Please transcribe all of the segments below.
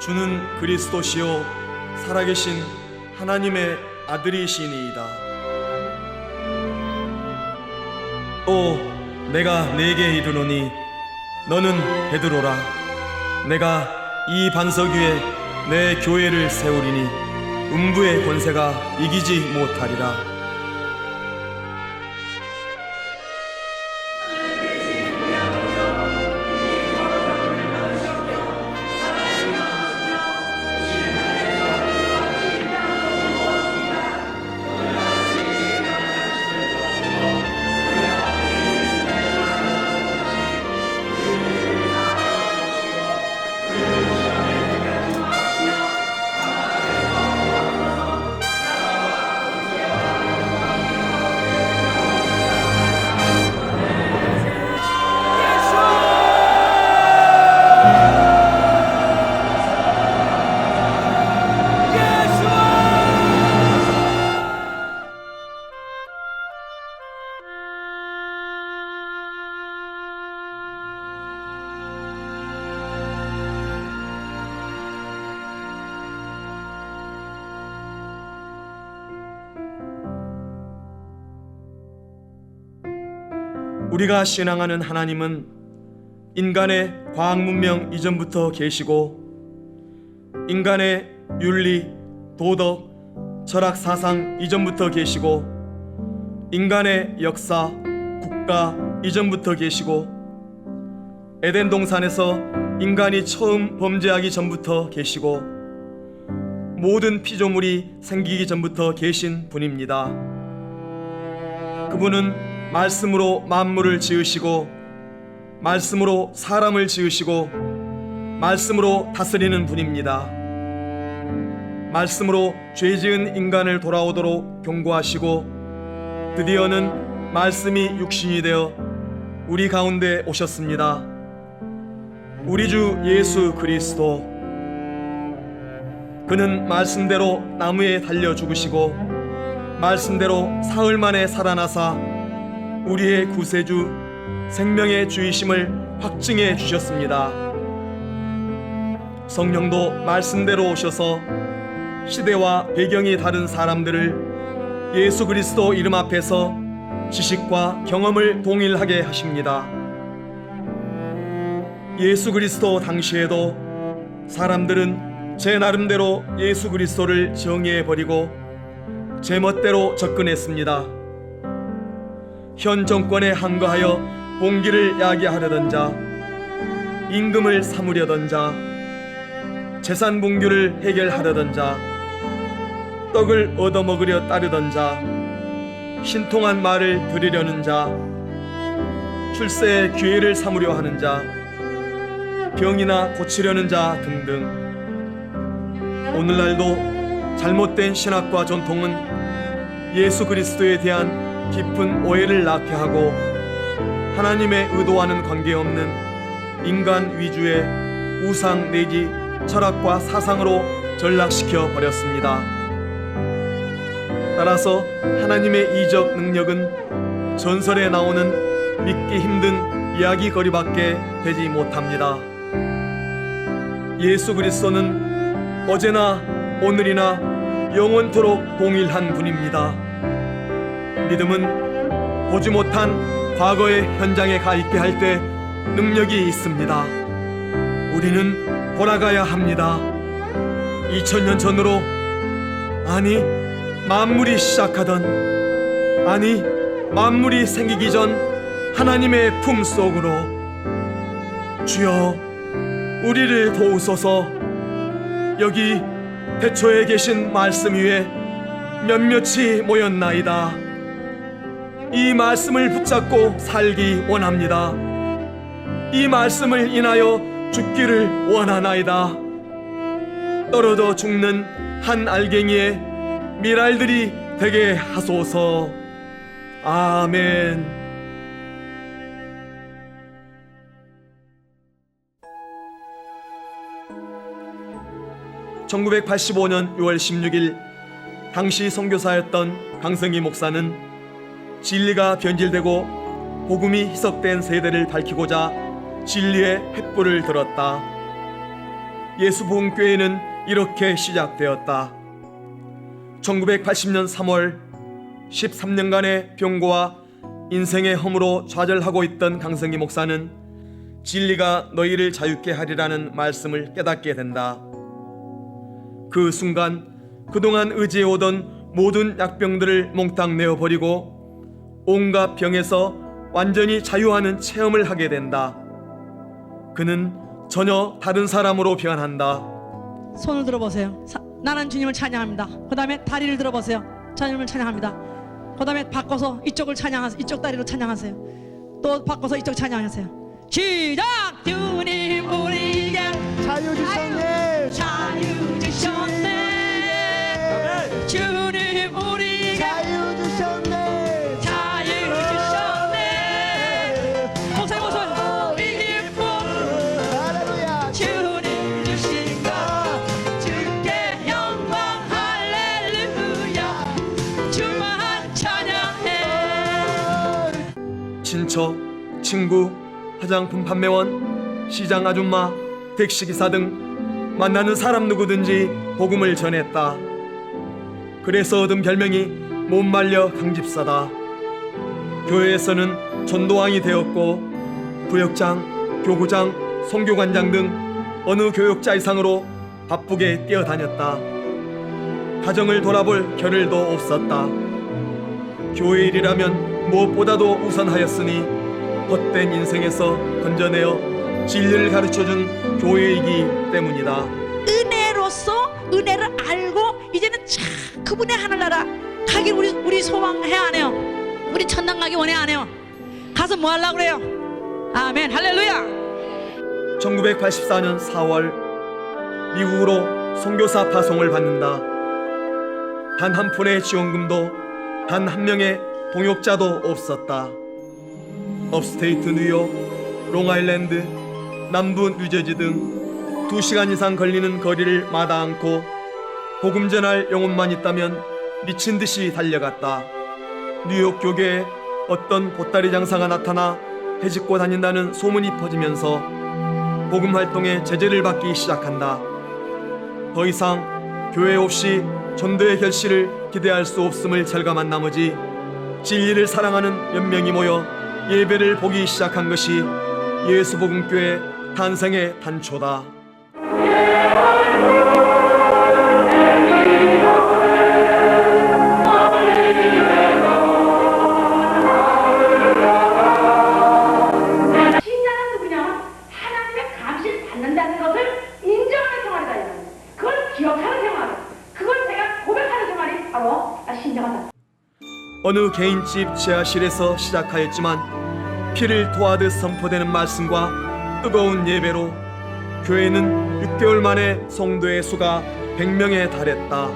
주는 그리스도시요 살아계신 하나님의 아들이시니이다. 또 내가 네게 이르노니 너는 베드로라. 내가 이 반석 위에 내 교회를 세우리니 음부의 권세가 이기지 못하리라. 우리가 신앙하는 하나님은 인간의 과학 문명 이전부터 계시고 인간의 윤리, 도덕, 철학 사상 이전부터 계시고 인간의 역사, 국가 이전부터 계시고 에덴 동산에서 인간이 처음 범죄하기 전부터 계시고 모든 피조물이 생기기 전부터 계신 분입니다. 그분은 말씀으로 만물을 지으시고 말씀으로 사람을 지으시고 말씀으로 다스리는 분입니다. 말씀으로 죄지은 인간을 돌아오도록 경고하시고 드디어는 말씀이 육신이 되어 우리 가운데 오셨습니다. 우리 주 예수 그리스도, 그는 말씀대로 나무에 달려 죽으시고 말씀대로 사흘 만에 살아나사 우리의 구세주, 생명의 주이심을 확증해 주셨습니다. 성령도 말씀대로 오셔서 시대와 배경이 다른 사람들을 예수 그리스도 이름 앞에서 지식과 경험을 동일하게 하십니다. 예수 그리스도 당시에도 사람들은 제 나름대로 예수 그리스도를 정의해버리고 제 멋대로 접근했습니다. 현 정권에 항거하여 봉기를 야기하려던 자, 임금을 삼으려던 자, 재산 분규를 해결하려던 자, 떡을 얻어먹으려 따르던 자, 신통한 말을 들으려는 자, 출세의 기회를 삼으려 하는 자, 병이나 고치려는 자 등등. 오늘날도 잘못된 신학과 전통은 예수 그리스도에 대한 깊은 오해를 낳게 하고 하나님의 의도와는 관계없는 인간 위주의 우상 내지 철학과 사상으로 전락시켜 버렸습니다. 따라서 하나님의 이적 능력은 전설에 나오는 믿기 힘든 이야기거리밖에 되지 못합니다. 예수 그리스도는 어제나 오늘이나 영원토록 동일한 분입니다. 믿음은 보지 못한 과거의 현장에 가 있게 할 때 능력이 있습니다. 우리는 돌아가야 합니다. 2000년 전으로, 아니 만물이 시작하던, 아니 만물이 생기기 전 하나님의 품속으로. 주여 우리를 도우소서. 여기 대초에 계신 말씀 위에 몇몇이 모였나이다. 이 말씀을 붙잡고 살기 원합니다. 이 말씀을 인하여 죽기를 원하나이다. 떨어져 죽는 한 알갱이의 밀알들이 되게 하소서. 아멘. 1985년 6월 16일 당시 선교사였던 강성희 목사는 진리가 변질되고 복음이 희석된 세대를 밝히고자 진리의 횃불을 들었다. 예수복음교회는 이렇게 시작되었다. 1980년 3월 13년간의 병고와 인생의 허무로 좌절하고 있던 강성기 목사는 진리가 너희를 자유케 하리라는 말씀을 깨닫게 된다. 그 순간 그동안 의지해오던 모든 약병들을 몽땅 내어버리고 온갖 병에서 완전히 자유하는 체험을 하게 된다. 그는 전혀 다른 사람으로 변한다. 손을 들어보세요. 나는 주님을 찬양합니다. 그 다음에 다리를 들어보세요. 주님을 찬양합니다. 그 다음에 바꿔서 이쪽을 찬양하세요. 이쪽 다리로 찬양하세요. 또 바꿔서 이쪽 찬양하세요. 시작! 주님 우리에게 자유 주셨네. 자유 주셨네. 주님 우리에게 자유 주셨네. 자유 주셨네. 목사님 목소리 이 기쁨 할렐루야. 주님 주신 것 주께 영광 할렐루야. 주만 찬양해. 친척, 친구, 화장품 판매원, 시장 아줌마, 택시기사 등 만나는 사람 누구든지 복음을 전했다. 그래서 얻은 별명이 못 말려 강집사다. 교회에서는 전도왕이 되었고 구역장, 교구장, 선교관장 등 어느 교역자 이상으로 바쁘게 뛰어다녔다. 가정을 돌아볼 겨를도 없었다. 교회 일이라면 무엇보다도 우선하였으니 헛된 인생에서 건져내어 진리를 가르쳐준 교회이기 때문이다. 은혜로서 은혜를 알고 이제는 참 그분의 하늘나라 가길 우리 소망해 안 해요? 우리 천당 가기 원해 안 해요? 가서 뭐 하려고 그래요? 아멘 할렐루야. 1984년 4월 미국으로 선교사 파송을 받는다. 단 한 푼의 지원금도 단 한 명의 동역자도 없었다. 업스테이트 뉴욕, 롱아일랜드, 남부 뉴저지 등 2시간 이상 걸리는 거리를 마다 않고 복음 전할 영혼만 있다면 미친 듯이 달려갔다. 뉴욕 교계에 어떤 보따리 장사가 나타나 해집고 다닌다는 소문이 퍼지면서 복음 활동에 제재를 받기 시작한다. 더 이상 교회 없이 전도의 결실을 기대할 수 없음을 절감한 나머지 진리를 사랑하는 몇 명이 모여 예배를 보기 시작한 것이 예수복음교회 탄생의 단초다. 신자는 누구냐? 하나님의 감시를 받는다는 것을 인정하는 생활이다. 그걸 기억하는 생활, 그걸 내가 고백하는 생활이 바로 신자가. 어느 개인집 지하실에서 시작하였지만 피를 토하듯 선포되는 말씀과 뜨거운 예배로 교회는 6개월 만에 성도의 수가 100명에 달했다.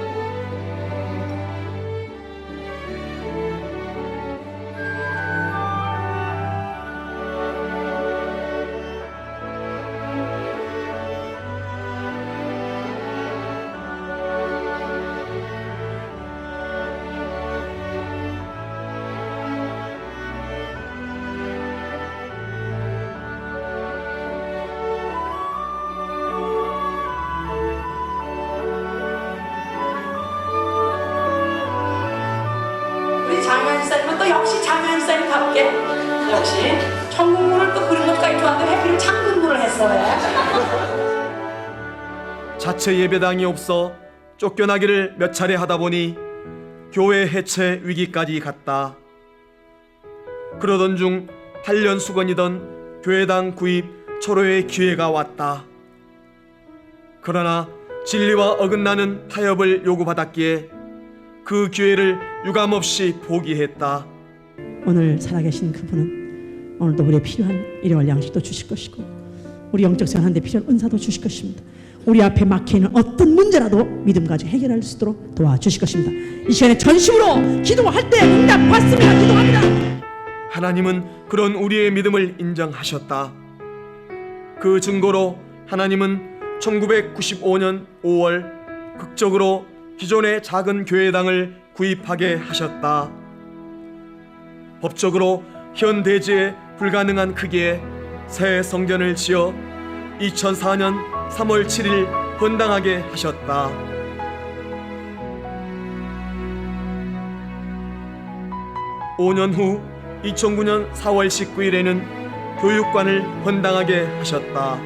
우리 장현 집사님은 또 역시 장현 집사님 답게 역시 천국문을 또 그런 것까지 좋아하는데 해필 창군문을 했어요. 자체 예배당이 없어 쫓겨나기를 몇 차례 하다 보니 교회 해체 위기까지 갔다. 그러던 중 8년 수건이던 교회당 구입 초로의 기회가 왔다. 그러나 진리와 어긋나는 타협을 요구받았기에 그 기회를 유감없이 포기했다. 오늘 살아계신 그분은 오늘도 우리의 필요한 일용할 양식도 주실 것이고 우리 영적 생활하는데 필요한 은사도 주실 것입니다. 우리 앞에 막혀있는 어떤 문제라도 믿음 가지고 해결할 수 있도록 도와주실 것입니다. 이 시간에 전심으로 기도할 때 응답받습니다. 기도합니다. 하나님은 그런 우리의 믿음을 인정하셨다. 그 증거로 하나님은 1995년 5월 극적으로 기존의 작은 교회당을 구입하게 하셨다. 법적으로 현 대지에 불가능한 크기의 새 성전을 지어 2004년 3월 7일 헌당하게 하셨다. (5년) 후 2009년 4월 19일에는 교육관을 헌당하게 하셨다.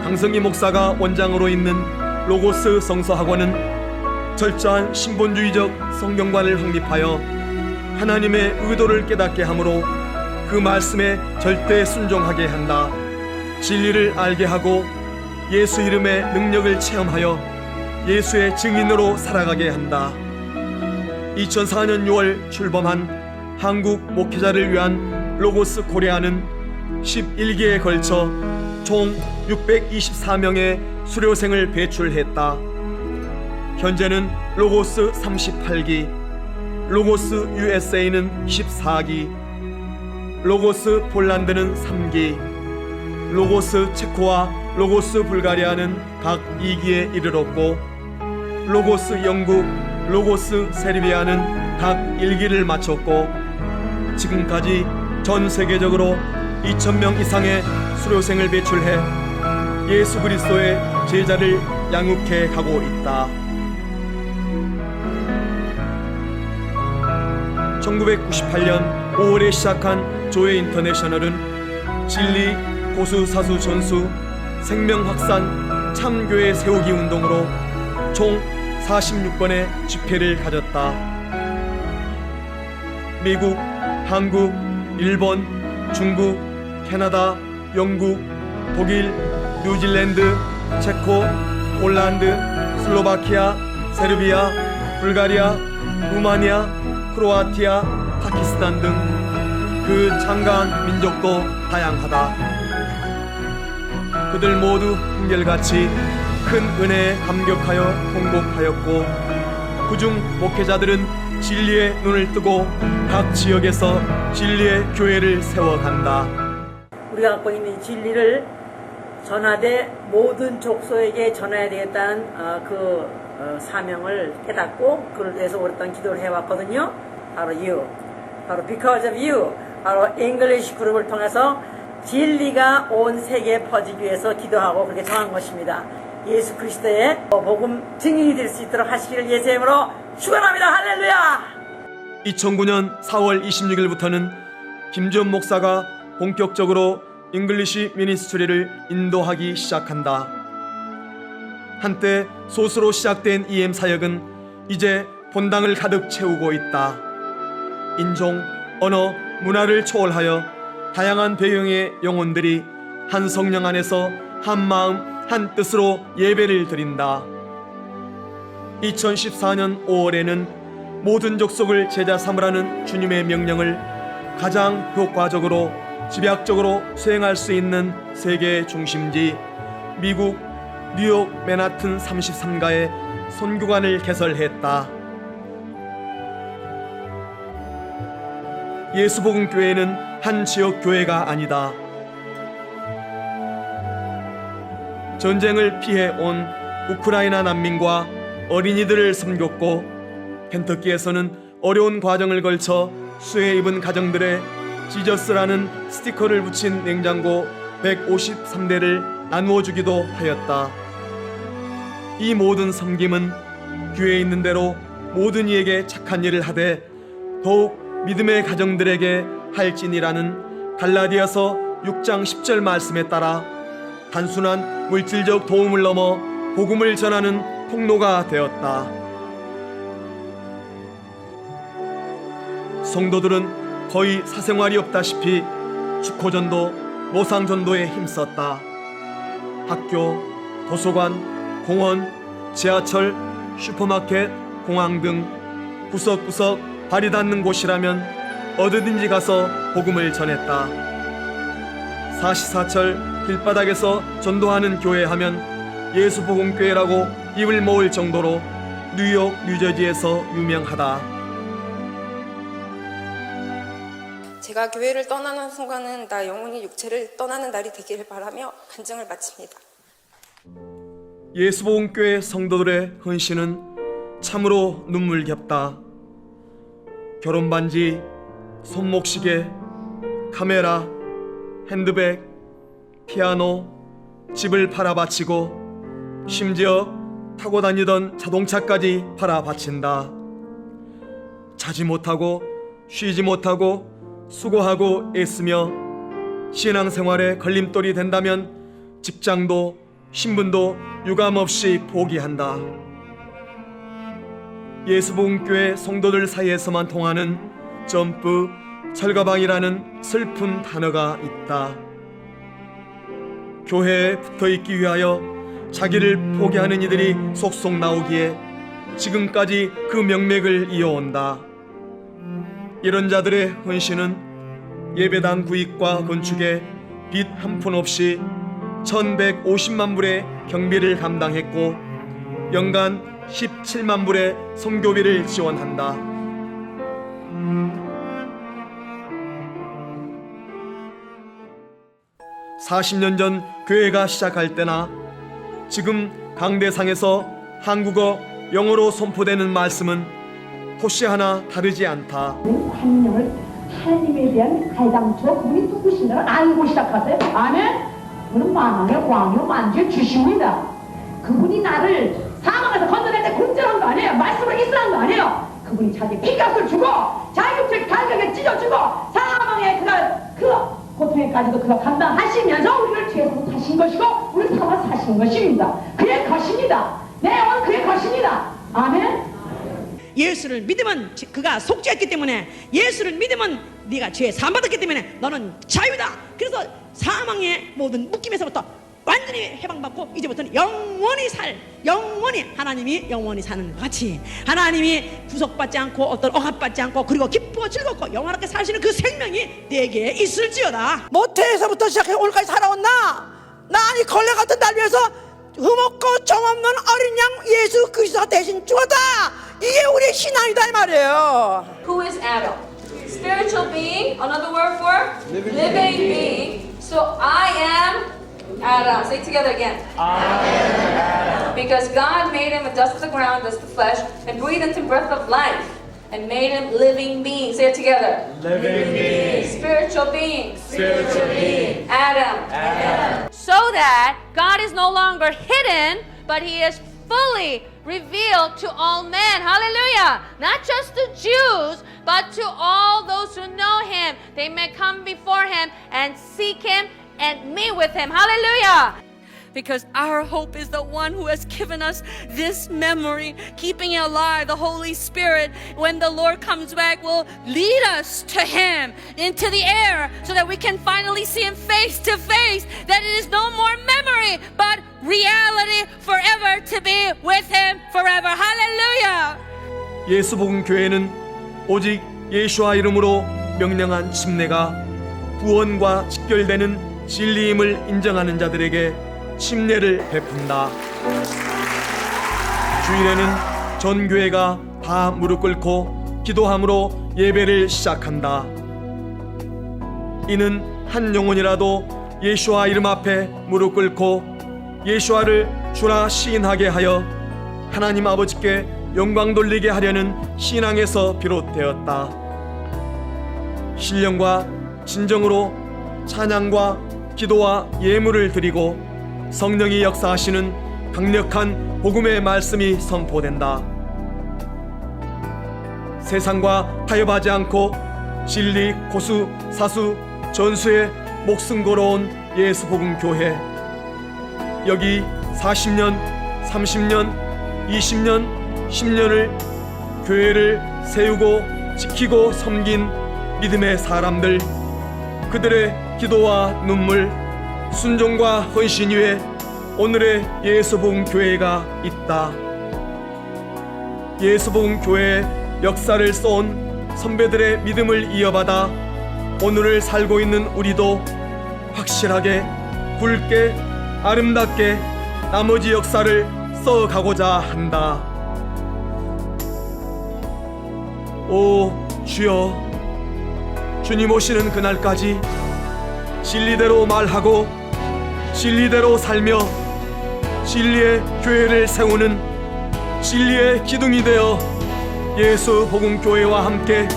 강성희 목사가 원장으로 있는 로고스 성서학원은 철저한 신본주의적 성경관을 확립하여 하나님의 의도를 깨닫게 하므로 그 말씀에 절대 순종하게 한다. 진리를 알게 하고 예수 이름의 능력을 체험하여 예수의 증인으로 살아가게 한다. 2004년 6월 출범한 한국 목회자를 위한 로고스 코리아는 11기에 걸쳐 총 624명의 수료생을 배출했다. 현재는 로고스 38기, 로고스 USA는 14기, 로고스 폴란드는 3기, 로고스 체코와 로고스 불가리아는 각 2기에 이르렀고, 로고스 영국, 로고스 세르비아는 각 1기를 마쳤고, 지금까지 전 세계적으로 2,000명 이상의 수료생을 배출해 예수 그리스도의 제자를 양육해 가고 있다. 1998년 5월에 시작한 조회 인터내셔널은 진리, 고수, 사수, 전수, 생명 확산, 참교회 세우기 운동으로 총 46번의 집회를 가졌다. 미국, 한국, 일본, 중국, 캐나다, 영국, 독일, 뉴질랜드, 체코, 폴란드, 슬로바키아, 세르비아, 불가리아, 루마니아, 크로아티아, 파키스탄 등 그 창가한 민족도 다양하다. 그들 모두 한결같이 큰 은혜에 감격하여 통곡하였고, 그중 목회자들은 진리의 눈을 뜨고 각 지역에서 진리의 교회를 세워간다. 우리가 갖고 있는 이 진리를 전하되 모든 족속에게 전해야 되겠다는 사명을 깨닫고 그를 위해서 오랫동안 기도를 해왔거든요. 바로 바로 Because of You, 바로 잉글리시 그룹을 통해서 진리가 온 세계에 퍼지기 위해서 기도하고 그렇게 정한 것입니다. 예수 그리스도의 복음 증인이 될 수 있도록 하시기를 예수의 이름으로 축원합니다. 할렐루야! 2009년 4월 26일부터는 김지원 목사가 본격적으로 잉글리시 미니스트리를 인도하기 시작한다. 한때 소수로 시작된 EM 사역은 이제 본당을 가득 채우고 있다. 인종, 언어, 문화를 초월하여 다양한 배경의 영혼들이 한 성령 안에서 한 마음, 한 뜻으로 예배를 드린다. 2014년 5월에는 모든 족속을 제자 삼으라는 주님의 명령을 가장 효과적으로 집약적으로 수행할 수 있는 세계 중심지 미국 뉴욕 맨하튼 33가에 선교관을 개설했다. 예수복음교회는 한 지역 교회가 아니다. 전쟁을 피해 온 우크라이나 난민과 어린이들을 섬겼고, 켄터키에서는 어려운 과정을 걸쳐 수해 입은 가정들의 지저스라는 스티커를 붙인 냉장고 153대를 나누어 주기도 하였다. 이 모든 섬김은 교회에 있는 대로 모든 이에게 착한 일을 하되 더욱 믿음의 가정들에게 할지니라는 갈라디아서 6장 10절 말씀에 따라 단순한 물질적 도움을 넘어 복음을 전하는 통로가 되었다. 성도들은 거의 사생활이 없다시피 축호전도, 모상전도에 힘썼다. 학교, 도서관, 공원, 지하철, 슈퍼마켓, 공항 등 구석구석 발이 닿는 곳이라면 어디든지 가서 복음을 전했다. 사시사철 길바닥에서 전도하는 교회 하면 예수복음교회라고 입을 모을 정도로 뉴욕, 뉴저지에서 유명하다. 제가 교회를 떠나는 순간은 나 영혼이 육체를 떠나는 날이 되기를 바라며 간증을 마칩니다. 예수복음교회 성도들의 헌신은 참으로 눈물겹다. 결혼반지, 손목시계, 카메라, 핸드백, 피아노, 집을 팔아 바치고 심지어 타고 다니던 자동차까지 팔아 바친다. 자지 못하고 쉬지 못하고 수고하고 애쓰며 신앙생활에 걸림돌이 된다면 직장도 신분도 유감없이 포기한다. 예수복음교회 성도들 사이에서만 통하는 점프, 철가방이라는 슬픈 단어가 있다. 교회에 붙어있기 위하여 자기를 포기하는 이들이 속속 나오기에 지금까지 그 명맥을 이어온다. 이런 자들의 헌신은 예배당 구입과 건축에 빚 한 푼 없이 1150만 불의 경비를 감당했고 연간 17만 불의 선교비를 지원한다. (40년) 전 교회가 시작할 때나 지금 강대상에서 한국어, 영어로 선포되는 말씀은 토시 하나 다르지 않다. 환영을 하나님에 대한 가장처 그분이 누구신가를 알고 시작하세요. 아멘. 그분은 만왕의 왕이요 만주의 주십니다. 그분이 나를 사망에서 건져낼 때 공짜한 거 아니에요. 말씀을 있으란 거 아니에요. 그분이 자기 피값을 주고 자격증 갈격에 찢어주고 사망의 그 고통에까지도 그가 감당하시면서 우리를 죄에서 사신 것이고 우리를 삼아 사신 것입니다. 그의 것입니다. 내 영혼 그의 것입니다. 아멘. 예수를 믿으면 그가 속죄했기 때문에, 예수를 믿으면 네가 죄 사함 받았기 때문에 너는 자유다. 그래서 사망의 모든 묶임에서부터 완전히 해방받고 이제부터는 영원히 하나님이 영원히 사는 것 같이 하나님이 구속받지 않고 어떤 억압받지 않고 그리고 기쁘고 즐겁고 영원하게 사시는 그 생명이 내게 있을지어다. 모태에서부터 시작해 오늘까지 살아온 나 아니 걸레 같은 날 위해서 흠없고 정없는 어린 양 예수 그리스도가 대신 죽었다. 이게 우리의 신앙이다 이 말이에요. Who is Adam? Spiritual being, another word for living being. So I am Adam. Say it together again. I am Adam. Because God made him a dust of the ground, dust of the flesh, and breathed into him breath of life, and made him living being. Say it together. Living being. Spiritual being. Spiritual being. Adam. So that God is no longer hidden, but he is fully revealed to all men. Hallelujah. Not just the Jews, but to all those who know him. They may come before him and seek him and meet with him. Hallelujah. Because our hope is the one who has given us this memory, keeping it alive. The Holy Spirit, when the Lord comes back, will lead us to him into the air so that we can finally see him face to face, that it is no more memory but reality forever, to be with him forever. Hallelujah. 예수복음 교회는 오직 예수와 이름으로 명령한 침례가 구원과 직결되는 진리임을 인정하는 자들에게 침례를 베푼다. 주일에는 전 교회가 다 무릎 꿇고 기도함으로 예배를 시작한다. 이는 한 영혼이라도 예수와 이름 앞에 무릎 꿇고 예수와를 주라 시인하게 하여 하나님 아버지께 영광 돌리게 하려는 신앙에서 비롯되었다. 신령과 진정으로 찬양과 기도와 예물을 드리고 성령이 역사하시는 강력한 복음의 말씀이 선포된다. 세상과 타협하지 않고 진리, 고수, 사수, 전수에 목숨 걸어온 예수복음 교회. 여기 40년, 30년, 20년, 10년을 교회를 세우고 지키고 섬긴 믿음의 사람들, 그들의 기도와 눈물, 순종과 헌신 위에 오늘의 예수복음 교회가 있다. 예수복음 교회의 역사를 써온 선배들의 믿음을 이어받아 오늘을 살고 있는 우리도 확실하게, 굵게, 아름답게 나머지 역사를 써가고자 한다. 오 주여, 주님 오시는 그날까지 진리대로 말하고 진리대로 살며 진리의 교회를 세우는 진리의 기둥이 되어 예수 복음교회와 함께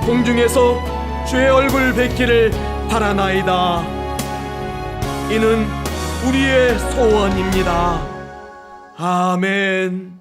공중에서 주의 얼굴 뵙기를 바라나이다. 이는 우리의 소원입니다. 아멘.